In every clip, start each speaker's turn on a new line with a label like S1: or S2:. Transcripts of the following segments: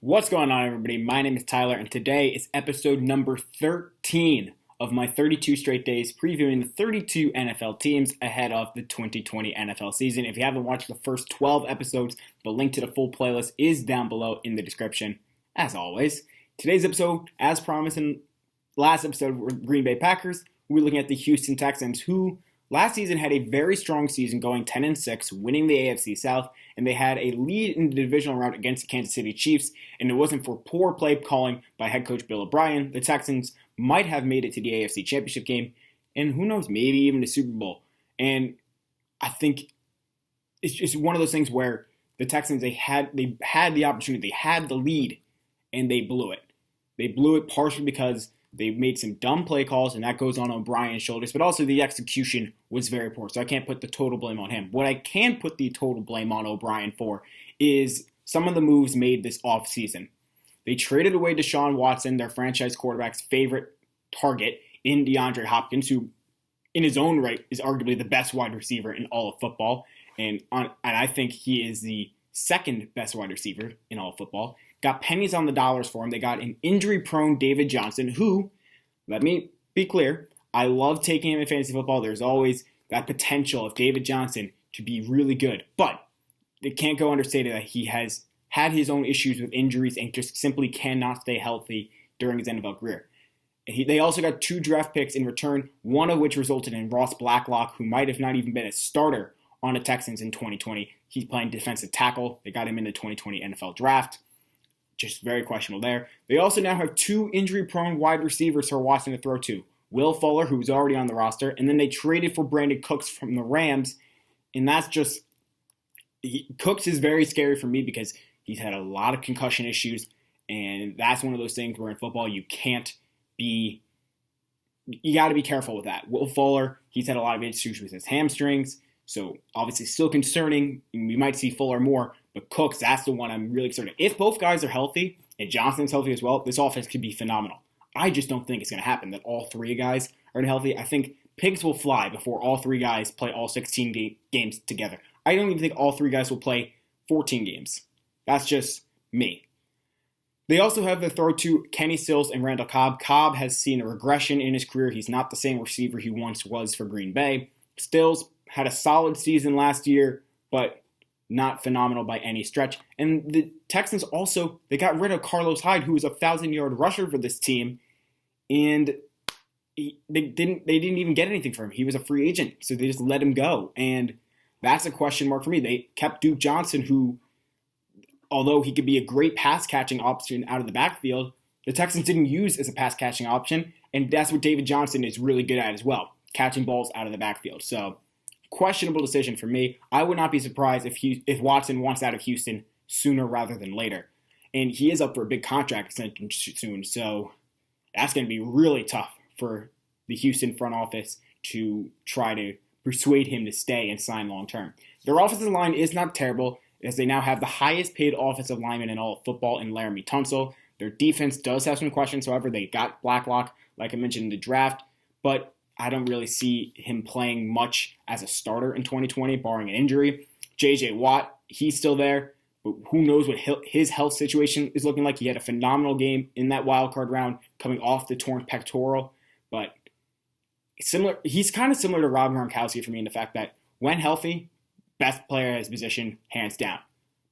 S1: What's going on, everybody? My name is Tyler, and today is episode number 13 of my 32 straight days previewing the 32 NFL teams ahead of the 2020 NFL season. If you haven't watched the first 12 episodes, the link to the full playlist is down below in the description. As always, today's episode, as promised in last episode, were Green Bay Packers. We're looking at the Houston Texans, who last season had a very strong season going 10-6, winning the AFC South, and they had a lead in the divisional round against the Kansas City Chiefs, and it wasn't for poor play calling by head coach Bill O'Brien. The Texans might have made it to the AFC Championship game, and who knows, maybe even the Super Bowl. And I think it's just one of those things where the Texans, they had the opportunity, they had the lead, and they blew it. They blew it partially because they made some dumb play calls, and that goes on O'Brien's shoulders, but also the execution was very poor, so I can't put the total blame on him. What I can put the total blame on O'Brien for is some of the moves made this offseason. They traded away Deshaun Watson, their franchise quarterback's favorite target, in DeAndre Hopkins, who in his own right is arguably the best wide receiver in all of football, and I think he is the second best wide receiver in all of football. Got pennies on the dollars for him. They got an injury-prone David Johnson, who, let me be clear, I love taking him in fantasy football. There's always that potential of David Johnson to be really good. But it can't go understated that he has had his own issues with injuries and just simply cannot stay healthy during his NFL career. They also got 2 draft picks in return, one of which resulted in Ross Blacklock, who might have not even been a starter on the Texans in 2020. He's playing defensive tackle. They got him in the 2020 NFL draft. Just very questionable there. They also now have 2 injury-prone wide receivers who are watching to throw to. Will Fuller, who's already on the roster, and then they traded for Brandon Cooks from the Rams, and that's just... Cooks is very scary for me because he's had a lot of concussion issues, and that's one of those things where in football you can't be... You got to be careful with that. Will Fuller, he's had a lot of issues with his hamstrings, so obviously still concerning. We might see Fuller more, but Cooks, that's the one I'm really excited. If both guys are healthy, and Johnson's healthy as well, this offense could be phenomenal. I just don't think it's going to happen that all 3 guys are healthy. I think pigs will fly before all 3 guys play all 16 games together. I don't even think all 3 guys will play 14 games. That's just me. They also have the throw to Kenny Stills and Randall Cobb. Cobb has seen a regression in his career. He's not the same receiver he once was for Green Bay. Stills had a solid season last year, but not phenomenal by any stretch. And the Texans also, they got rid of Carlos Hyde, who was a 1,000-yard rusher for this team, and they didn't even get anything for him. He was a free agent, so they just let him go. And that's a question mark for me. They kept Duke Johnson, who, although he could be a great pass-catching option out of the backfield, the Texans didn't use as a pass-catching option, and that's what David Johnson is really good at as well, catching balls out of the backfield. So, questionable decision for me. I would not be surprised if Watson wants out of Houston sooner rather than later. And he is up for a big contract extension soon, so that's going to be really tough for the Houston front office to try to persuade him to stay and sign long-term. Their offensive line is not terrible, as they now have the highest paid offensive lineman in all of football in Laramie Tunsil. Their defense does have some questions, however, they got Blacklock, like I mentioned in the draft, but I don't really see him playing much as a starter in 2020, barring an injury. J.J. Watt, he's still there, but who knows what his health situation is looking like. He had a phenomenal game in that wild card round coming off the torn pectoral, but he's kind of similar to Rob Gronkowski for me in the fact that when healthy, best player at his position, hands down,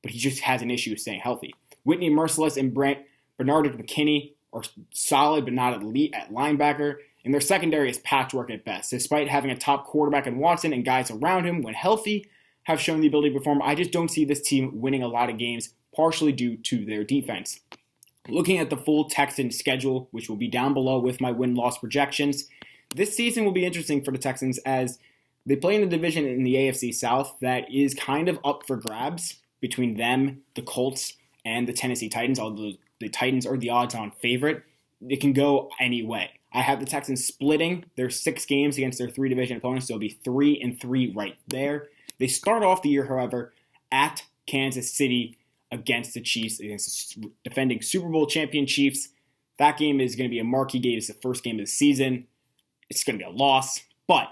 S1: but he just has an issue staying healthy. Whitney Merciless and Bernard McKinney are solid but not elite at linebacker, and their secondary is patchwork at best. Despite having a top quarterback in Watson and guys around him, when healthy, have shown the ability to perform, I just don't see this team winning a lot of games, partially due to their defense. Looking at the full Texans schedule, which will be down below with my win-loss projections, this season will be interesting for the Texans as they play in a division in the AFC South that is kind of up for grabs between them, the Colts, and the Tennessee Titans, although the Titans are the odds-on favorite. It can go any way. I have the Texans splitting their 6 games against their 3 division opponents, so it'll be 3-3 right there. They start off the year, however, at Kansas City against the Chiefs, against the defending Super Bowl champion Chiefs. That game is going to be a marquee game. It's the first game of the season. It's going to be a loss, but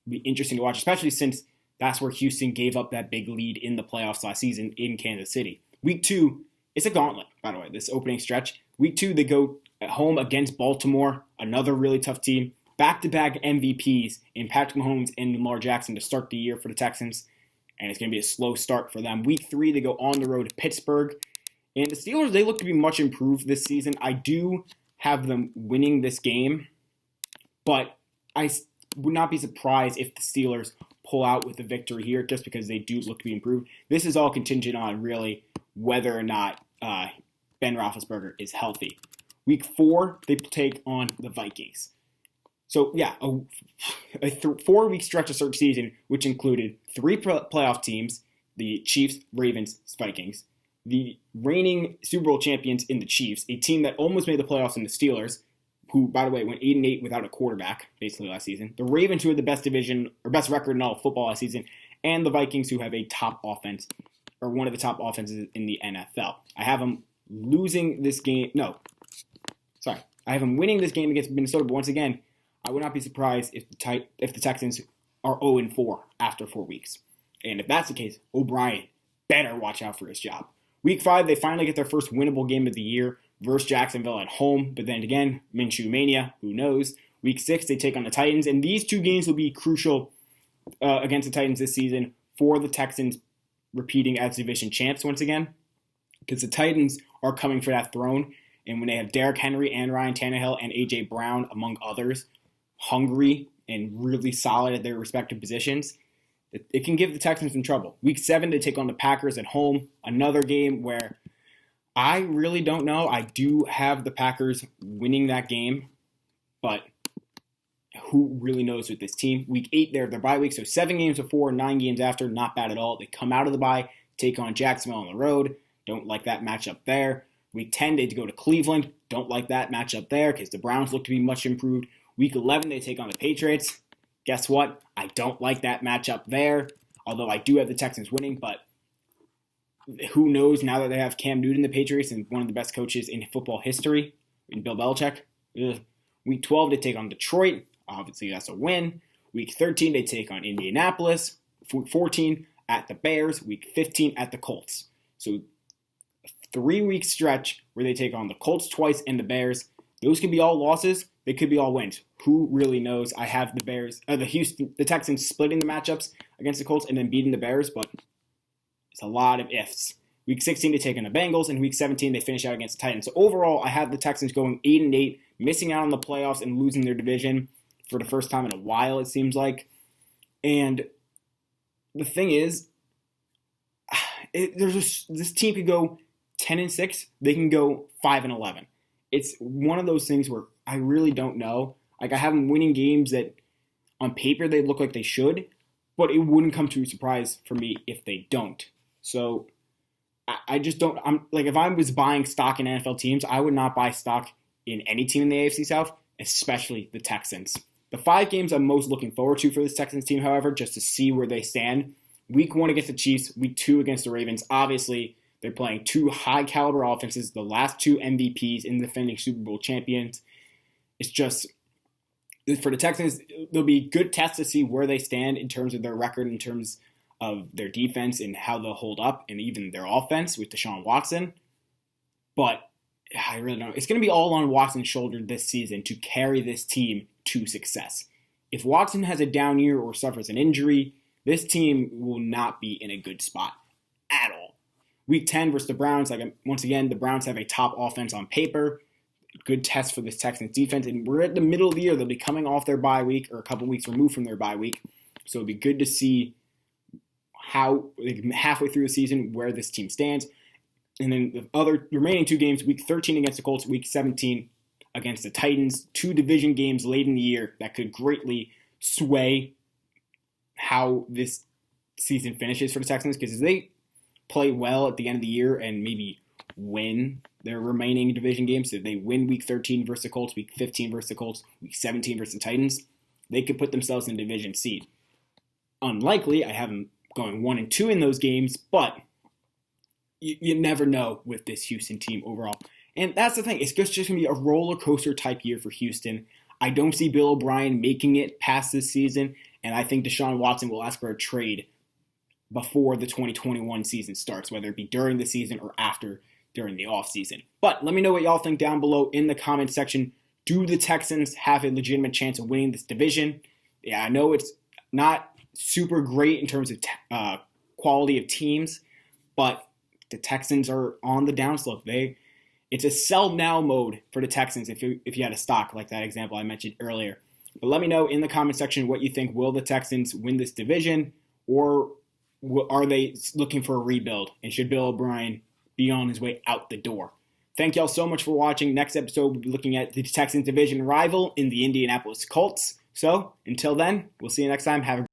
S1: it'll be interesting to watch, especially since that's where Houston gave up that big lead in the playoffs last season in Kansas City. Week 2, it's a gauntlet, by the way, this opening stretch. Week 2, they go at home against Baltimore, another really tough team. Back-to-back MVPs in Patrick Mahomes and Lamar Jackson to start the year for the Texans, and it's going to be a slow start for them. Week 3, they go on the road to Pittsburgh, and the Steelers, they look to be much improved this season. I do have them winning this game, but I would not be surprised if the Steelers pull out with a victory here just because they do look to be improved. This is all contingent on really whether or not Ben Roethlisberger is healthy. Week 4, they take on the Vikings. So, yeah, a 4-week stretch of start season, which included 3 playoff teams, the Chiefs, Ravens, Vikings, the reigning Super Bowl champions in the Chiefs, a team that almost made the playoffs in the Steelers, who, by the way, went 8-8 without a quarterback, basically, last season. The Ravens, who had the best division, or best record in all of football last season, and the Vikings, who have a top offense, or one of the top offenses in the NFL. I have them losing this game. I have them winning this game against Minnesota, but once again, I would not be surprised if the Texans are 0-4 after 4 weeks. And if that's the case, O'Brien better watch out for his job. Week 5, they finally get their first winnable game of the year versus Jacksonville at home. But then again, Minshew Mania, who knows? Week 6, they take on the Titans. And these 2 games will be crucial against the Titans this season for the Texans repeating as division champs once again. Because the Titans are coming for that throne. And when they have Derrick Henry and Ryan Tannehill and A.J. Brown, among others, hungry and really solid at their respective positions, it can give the Texans some trouble. Week 7, they take on the Packers at home. Another game where I really don't know. I do have the Packers winning that game, but who really knows with this team? Week 8, they're their bye week, so 7 games before, 9 games after, not bad at all. They come out of the bye, take on Jacksonville on the road. Don't like that matchup there. Week 10, they go to Cleveland. Don't like that matchup there because the Browns look to be much improved. Week 11, they take on the Patriots. Guess what? I don't like that matchup there, although I do have the Texans winning, but who knows now that they have Cam Newton, the Patriots, and one of the best coaches in football history, in Bill Belichick. Week 12, they take on Detroit. Obviously, that's a win. Week 13, they take on Indianapolis. Week 14, at the Bears. Week 15, at the Colts. So, a 3-week stretch where they take on the Colts twice and the Bears. Those could be all losses. They could be all wins. Who really knows? I have the Texans splitting the matchups against the Colts and then beating the Bears, but it's a lot of ifs. Week 16, they take on the Bengals, and Week 17, they finish out against the Titans. So overall, I have the Texans going 8-8, missing out on the playoffs and losing their division for the first time in a while, it seems like. And the thing is, this team could go 10-6. They can go 5-11. It's one of those things where I really don't know. Like, I have them winning games that on paper they look like they should, but it wouldn't come to a surprise for me if they don't. So I just don't. I'm like, if I was buying stock in NFL teams, I would not buy stock in any team in the AFC South, especially the Texans. The 5 games I'm most looking forward to for this Texans team, however, just to see where they stand. Week 1 against the Chiefs, Week 2 against the Ravens. Obviously, they're playing 2 high-caliber offenses, the last 2 MVPs in the defending Super Bowl champions. It's just, for the Texans, there'll be good tests to see where they stand in terms of their record, in terms of their defense and how they'll hold up, and even their offense with Deshaun Watson. But I really don't know. It's going to be all on Watson's shoulder this season to carry this team to success. If Watson has a down year or suffers an injury, this team will not be in a good spot at all. Week 10 versus the Browns, once again, the Browns have a top offense on paper. Good test for this Texans defense. And we're at the middle of the year. They'll be coming off their bye week, or a couple weeks removed from their bye week. So it'll be good to see how, halfway through the season, where this team stands. And then the other remaining 2 games, Week 13 against the Colts, Week 17 against the Titans. 2 division games late in the year that could greatly sway how this season finishes for the Texans. Because if they play well at the end of the year and maybe win their remaining division games, so if they win Week 13 versus the Colts, Week 15 versus the Colts, Week 17 versus the Titans, they could put themselves in division seed. Unlikely. I have them going 1-2 in those games, but you never know with this Houston team overall. And that's the thing. It's just going to be a roller coaster type year for Houston. I don't see Bill O'Brien making it past this season, and I think Deshaun Watson will ask for a trade before the 2021 season starts, whether it be during the season or after during the offseason. But let me know what y'all think down below in the comment section. Do the Texans have a legitimate chance of winning this division? Yeah, I know it's not super great in terms of quality of teams, but the Texans are on the downslope. It's a sell now mode for the Texans if you had a stock like that example I mentioned earlier. But let me know in the comment section what you think. Will the Texans win this division, or are they looking for a rebuild? And should Bill O'Brien be on his way out the door? Thank y'all so much for watching. Next episode, we'll be looking at the Texans division rival in the Indianapolis Colts. So until then, we'll see you next time. Have a